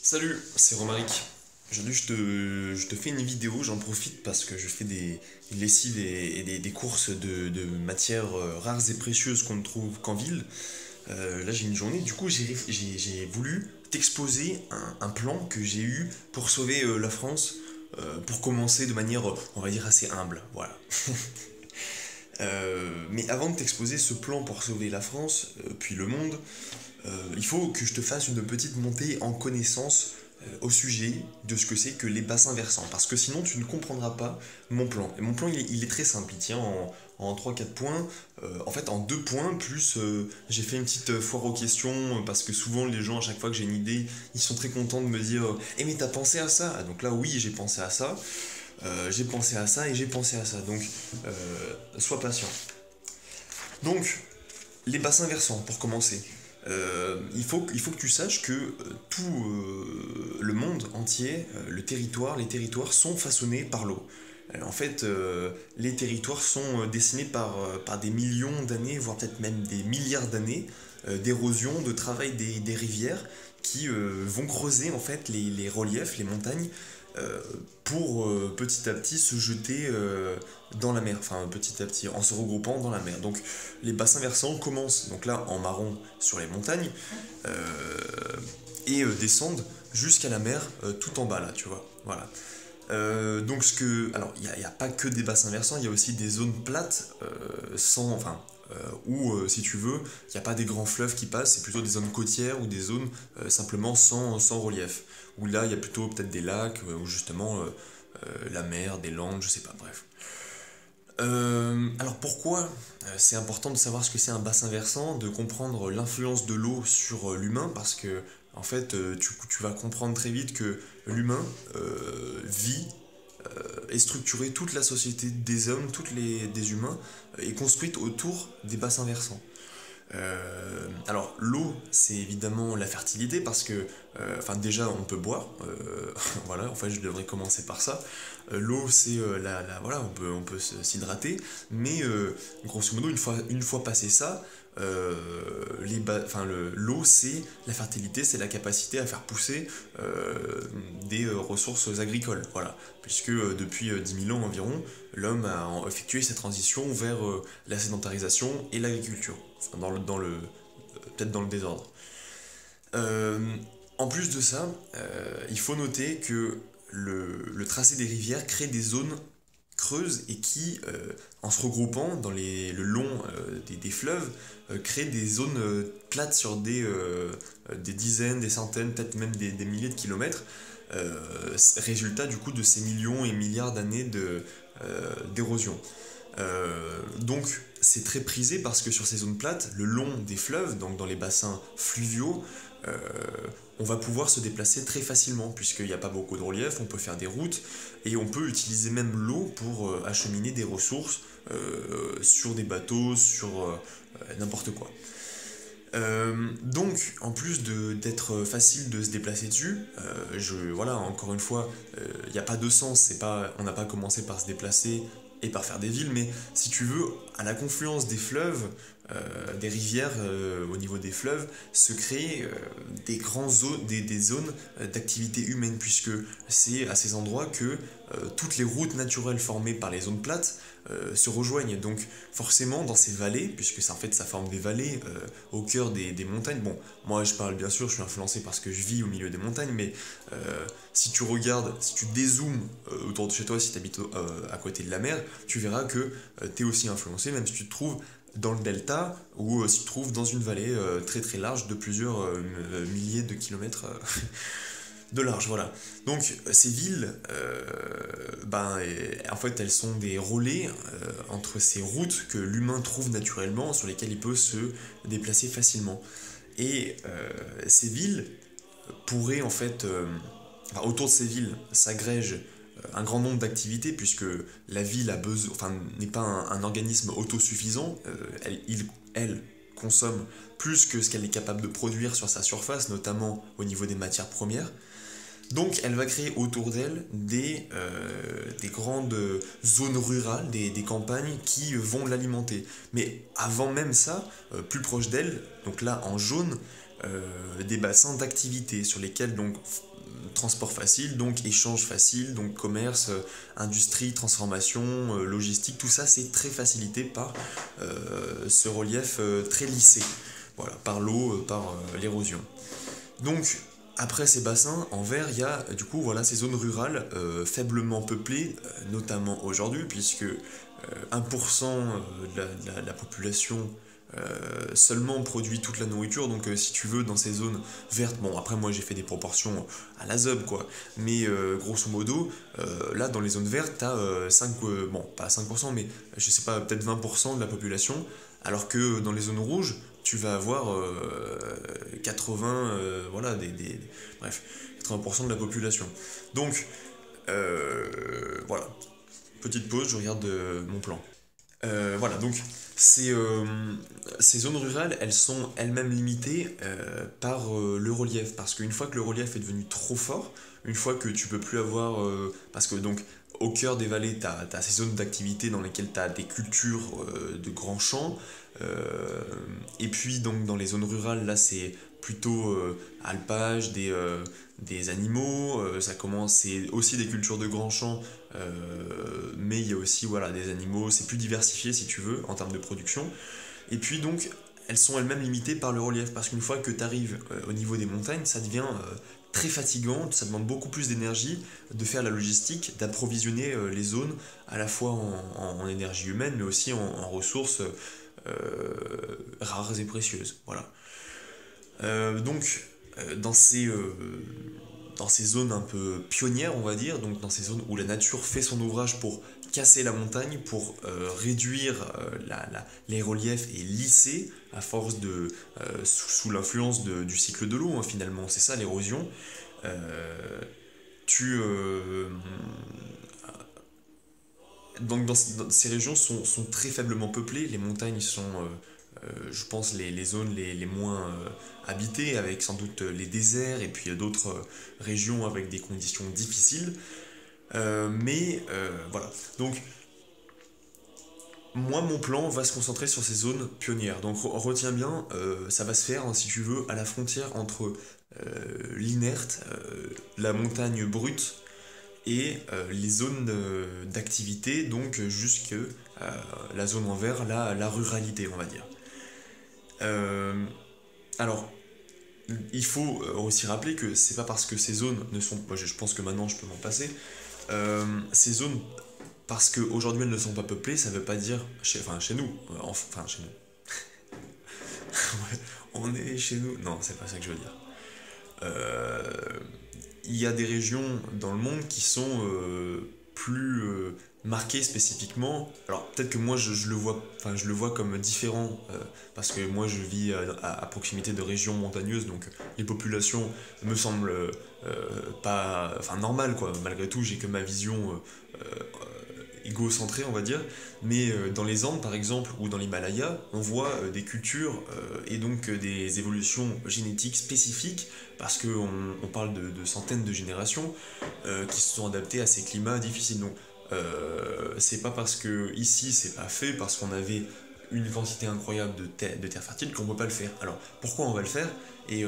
Salut, c'est Romaric. Aujourd'hui, je te fais une vidéo, j'en profite parce que je fais des lessives et des courses de matières rares et précieuses qu'on ne trouve qu'en ville. Là, j'ai une journée, du coup, j'ai voulu t'exposer un plan que j'ai eu pour sauver la France, pour commencer de manière, on va dire, assez humble. Voilà. Mais avant de t'exposer ce plan pour sauver la France, puis le monde, il faut que je te fasse une petite montée en connaissance au sujet de ce que c'est que les bassins versants. Parce que sinon, tu ne comprendras pas mon plan. Et mon plan, il est très simple. Il tient en 3-4 points. En fait, en 2 points, plus j'ai fait une petite foire aux questions. Parce que souvent, les gens, à chaque fois que j'ai une idée, ils sont très contents de me dire Eh, mais t'as pensé à ça? Donc là, oui, j'ai pensé à ça. J'ai pensé à ça et j'ai pensé à ça. Donc, sois patient. Donc, les bassins versants, pour commencer. Il faut que tu saches que tout le monde entier, les territoires sont façonnés par l'eau. En fait, les territoires sont dessinés par des millions d'années, voire peut-être même des milliards d'années d'érosion, de travail des rivières qui vont creuser en fait les reliefs, les montagnes, euh, pour petit à petit se jeter dans la mer, enfin petit à petit en se regroupant dans la mer. Donc les bassins versants commencent donc là en marron sur les montagnes euh, et descendent jusqu'à la mer tout en bas là, tu vois. Voilà. Donc ce que, alors il n'y a pas que des bassins versants, il y a aussi des zones plates où si tu veux, il n'y a pas des grands fleuves qui passent, c'est plutôt des zones côtières ou des zones simplement sans relief. Où là il y a plutôt peut-être des lacs ou justement la mer, des landes, je sais pas, bref. Alors pourquoi c'est important de savoir ce que c'est un bassin versant, de comprendre l'influence de l'eau sur l'humain, parce que en fait tu vas comprendre très vite que l'humain vit et structuré, toute la société des hommes, des humains est construite autour des bassins versants. Alors l'eau, c'est évidemment la fertilité parce que, enfin déjà on peut boire, voilà, en fait je devrais commencer par ça. L'eau c'est voilà, on peut s'hydrater, mais grosso modo une fois passé ça, l'eau c'est la fertilité, c'est la capacité à faire pousser des ressources agricoles, voilà, puisque depuis 10 000 ans environ, l'homme a effectué cette transition vers la sédentarisation et l'agriculture, enfin, peut-être dans le désordre. Euh, En plus de ça, il faut noter que le tracé des rivières crée des zones creuses et qui, en se regroupant le long des fleuves, crée des zones plates sur des dizaines, des centaines, peut-être même des milliers de kilomètres. Résultat du coup de ces millions et milliards d'années d'érosion. Donc c'est très prisé parce que sur ces zones plates, le long des fleuves, donc dans les bassins fluviaux, euh, on va pouvoir se déplacer très facilement puisqu'il n'y a pas beaucoup de relief, on peut faire des routes et on peut utiliser même l'eau pour acheminer des ressources sur des bateaux, sur n'importe quoi. Donc, en plus d'être facile de se déplacer dessus, voilà, encore une fois, il n'y a pas de sens, on n'a pas commencé par se déplacer et par faire des villes, mais si tu veux, à la confluence des fleuves, des rivières, au niveau des fleuves, se créent des zones d'activité humaine, puisque c'est à ces endroits que toutes les routes naturelles formées par les zones plates se rejoignent. Donc forcément dans ces vallées, puisque ça, en fait ça forme des vallées au cœur des montagnes. Bon, moi je parle bien sûr, je suis influencé parce que je vis au milieu des montagnes, mais si tu regardes, si tu dézoomes autour de chez toi, si tu habites à côté de la mer, tu verras que tu es aussi influencé, même si tu te trouves dans le delta ou si tu te trouves dans une vallée très très large de plusieurs milliers de kilomètres de large, voilà. Donc ces villes, en fait, elles sont des relais entre ces routes que l'humain trouve naturellement, sur lesquelles il peut se déplacer facilement. Et ces villes pourraient en fait, autour de ces villes s'agrègent un grand nombre d'activités puisque la ville a besoin, enfin, n'est pas un organisme autosuffisant. Elle consomme plus que ce qu'elle est capable de produire sur sa surface, notamment au niveau des matières premières. Donc elle va créer autour d'elle des grandes zones rurales, des campagnes qui vont l'alimenter. Mais avant même ça, plus proche d'elle, donc là en jaune, des bassins d'activité sur lesquels donc transport facile, donc échange facile, donc commerce, industrie, transformation, logistique, tout ça c'est très facilité par ce relief très lissé, voilà, par l'eau, par l'érosion. Donc, après ces bassins, en vert, il y a du coup voilà, ces zones rurales faiblement peuplées, notamment aujourd'hui, puisque 1% de la population seulement produit toute la nourriture. Donc, si tu veux, dans ces zones vertes, bon, après, moi j'ai fait des proportions à la ZUB, quoi, mais grosso modo, là dans les zones vertes, tu as 5, bon, pas 5%, mais je sais pas, peut-être 20% de la population, alors que dans les zones rouges, tu vas avoir 80, voilà, bref, 80% de la population. Donc, voilà, petite pause, je regarde mon plan. Voilà, donc ces, euh, ces zones rurales, elles sont elles-mêmes limitées par le relief. Parce qu'une fois que le relief est devenu trop fort, une fois que tu peux plus avoir... parce que donc au cœur des vallées, tu as ces zones d'activité dans lesquelles tu as des cultures de grands champs. Et puis donc dans les zones rurales, là c'est plutôt alpage, des animaux, ça commence, c'est aussi des cultures de grands champs, mais il y a aussi voilà, des animaux, c'est plus diversifié si tu veux en termes de production. Et puis donc elles sont elles-mêmes limitées par le relief, parce qu'une fois que tu arrives au niveau des montagnes, ça devient très fatigant, ça demande beaucoup plus d'énergie de faire la logistique, d'approvisionner les zones à la fois en énergie humaine, mais aussi en ressources rares et précieuses. Voilà. Donc, dans ces zones un peu pionnières, on va dire, donc dans ces zones où la nature fait son ouvrage pour casser la montagne, pour réduire les reliefs et lisser à force de sous l'influence du cycle de l'eau, hein, finalement, c'est ça l'érosion. Euh, tu donc dans ces régions sont très faiblement peuplées, les montagnes sont je pense les zones les moins habitées, avec sans doute les déserts et puis d'autres régions avec des conditions difficiles. Mais voilà. Donc moi, mon plan va se concentrer sur ces zones pionnières. Donc retiens bien, ça va se faire, hein, si tu veux, à la frontière entre l'inerte, la montagne brute, et les zones d'activité, donc jusque la zone en vert, la ruralité, on va dire. Euh, alors, il faut aussi rappeler que c'est pas parce que ces zones ne sont... Moi, je pense que maintenant je peux m'en passer. Ces zones, parce qu'aujourd'hui elles ne sont pas peuplées, ça veut pas dire... Enfin, chez nous. Enfin, chez nous. Ouais, on est chez nous. Non, c'est pas ça que je veux dire. Euh, il y a des régions dans le monde qui sont plus marquées spécifiquement. Alors peut-être que moi je le vois, enfin, je le vois comme différent parce que moi je vis à proximité de régions montagneuses, donc les populations me semblent pas, enfin normales quoi. Malgré tout, j'ai que ma vision égocentré, on va dire, mais dans les Andes par exemple ou dans l'Himalaya, on voit des cultures et donc des évolutions génétiques spécifiques parce qu'on on parle de centaines de générations qui se sont adaptées à ces climats difficiles. Donc c'est pas parce que ici c'est pas fait, parce qu'on avait une quantité incroyable de terre fertile qu'on peut pas le faire. Alors pourquoi on va le faire et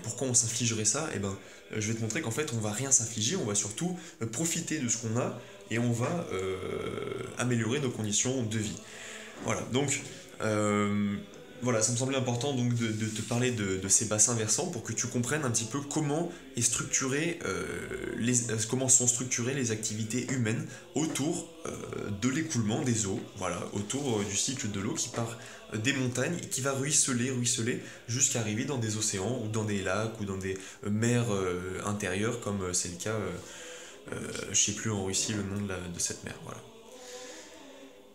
pourquoi on s'infligerait ça? Et ben je vais te montrer qu'en fait on va rien s'infliger, on va surtout profiter de ce qu'on a et on va améliorer nos conditions de vie. Voilà, donc voilà, ça me semblait important donc de te parler de ces bassins versants pour que tu comprennes un petit peu comment est structuré, comment sont structurées les activités humaines autour de l'écoulement des eaux, voilà, autour du cycle de l'eau qui part des montagnes et qui va ruisseler jusqu'à arriver dans des océans ou dans des lacs ou dans des mers intérieures comme c'est le cas je sais plus en Russie le nom de cette mer. Voilà.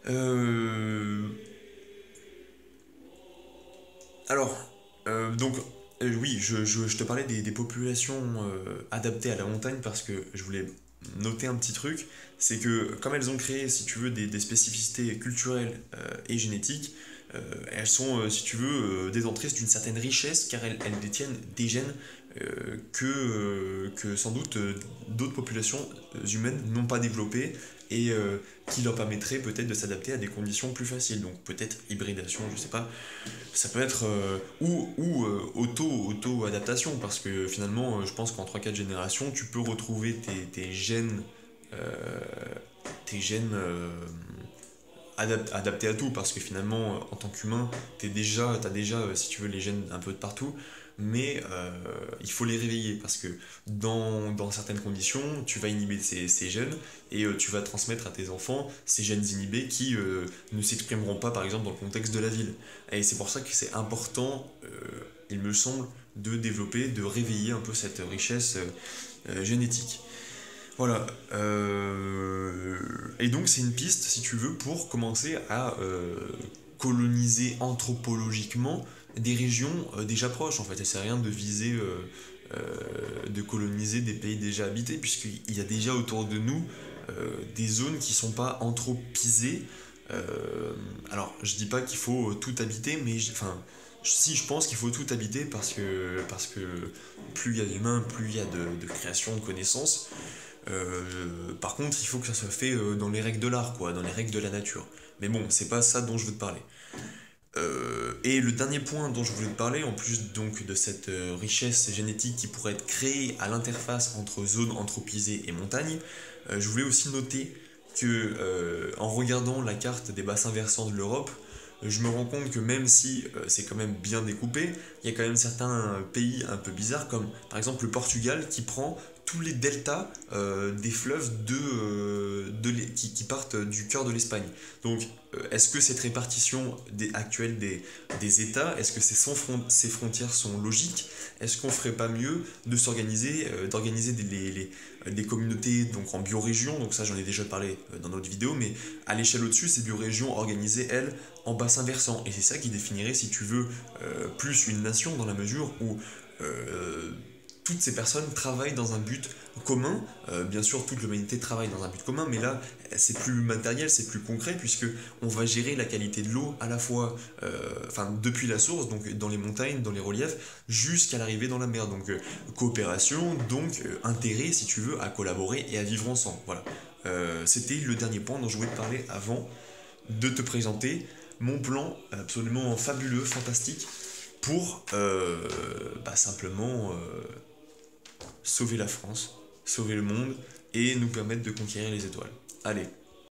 Euh, alors, donc, oui, je te parlais des populations adaptées à la montagne parce que je voulais noter un petit truc, c'est que comme elles ont créé, si tu veux, des spécificités culturelles et génétiques, elles sont, si tu veux, détentrices d'une certaine richesse car elles détiennent des gènes que sans doute d'autres populations humaines n'ont pas développés et qui leur permettrait peut-être de s'adapter à des conditions plus faciles. Donc peut-être hybridation, je sais pas. Ça peut être auto-adaptation, parce que finalement, je pense qu'en 3 4 générations, tu peux retrouver tes gènes, euh, adaptés à tout, parce que finalement, en tant qu'humain, t'as déjà, si tu veux, les gènes un peu de partout, mais il faut les réveiller, parce que dans certaines conditions, tu vas inhiber ces gènes, et tu vas transmettre à tes enfants ces gènes inhibés qui ne s'exprimeront pas, par exemple, dans le contexte de la ville. Et c'est pour ça que c'est important, il me semble, de développer, de réveiller un peu cette richesse génétique. Voilà. Et donc c'est une piste, si tu veux, pour commencer à coloniser anthropologiquement des régions déjà proches. En fait, ça sert à rien de viser, de coloniser des pays déjà habités, puisqu'il y a déjà autour de nous des zones qui sont pas anthropisées. Alors, je dis pas qu'il faut tout habiter, mais enfin, si je pense qu'il faut tout habiter, parce que plus il y a d'humains, plus il y a de création, de connaissances. Par contre, il faut que ça soit fait dans les règles de l'art, quoi, dans les règles de la nature. Mais bon, c'est pas ça dont je veux te parler. Et le dernier point dont je voulais te parler, en plus donc de cette richesse génétique qui pourrait être créée à l'interface entre zones anthropisées et montagnes, je voulais aussi noter que en regardant la carte des bassins versants de l'Europe, je me rends compte que même si c'est quand même bien découpé, il y a quand même certains pays un peu bizarres, comme par exemple le Portugal qui prend tous les deltas des fleuves qui partent du cœur de l'Espagne. Donc, est-ce que cette répartition actuelle des États, est-ce que ces frontières sont logiques? Est-ce qu'on ferait pas mieux de s'organiser, d'organiser des communautés donc en biorégions? Donc ça, j'en ai déjà parlé dans notre vidéo, mais à l'échelle au-dessus, ces biorégions organisées, elles, en bassin versant. Et c'est ça qui définirait, si tu veux, plus une nation, dans la mesure où toutes ces personnes travaillent dans un but commun. Bien sûr, toute l'humanité travaille dans un but commun, mais là, c'est plus matériel, c'est plus concret, puisque on va gérer la qualité de l'eau à la fois, depuis la source, donc dans les montagnes, dans les reliefs, jusqu'à l'arrivée dans la mer. Donc, coopération, donc intérêt, si tu veux, à collaborer et à vivre ensemble. Voilà. C'était le dernier point dont je voulais te parler avant de te présenter mon plan absolument fabuleux, fantastique, pour simplement sauver la France, sauver le monde et nous permettre de conquérir les étoiles. Allez,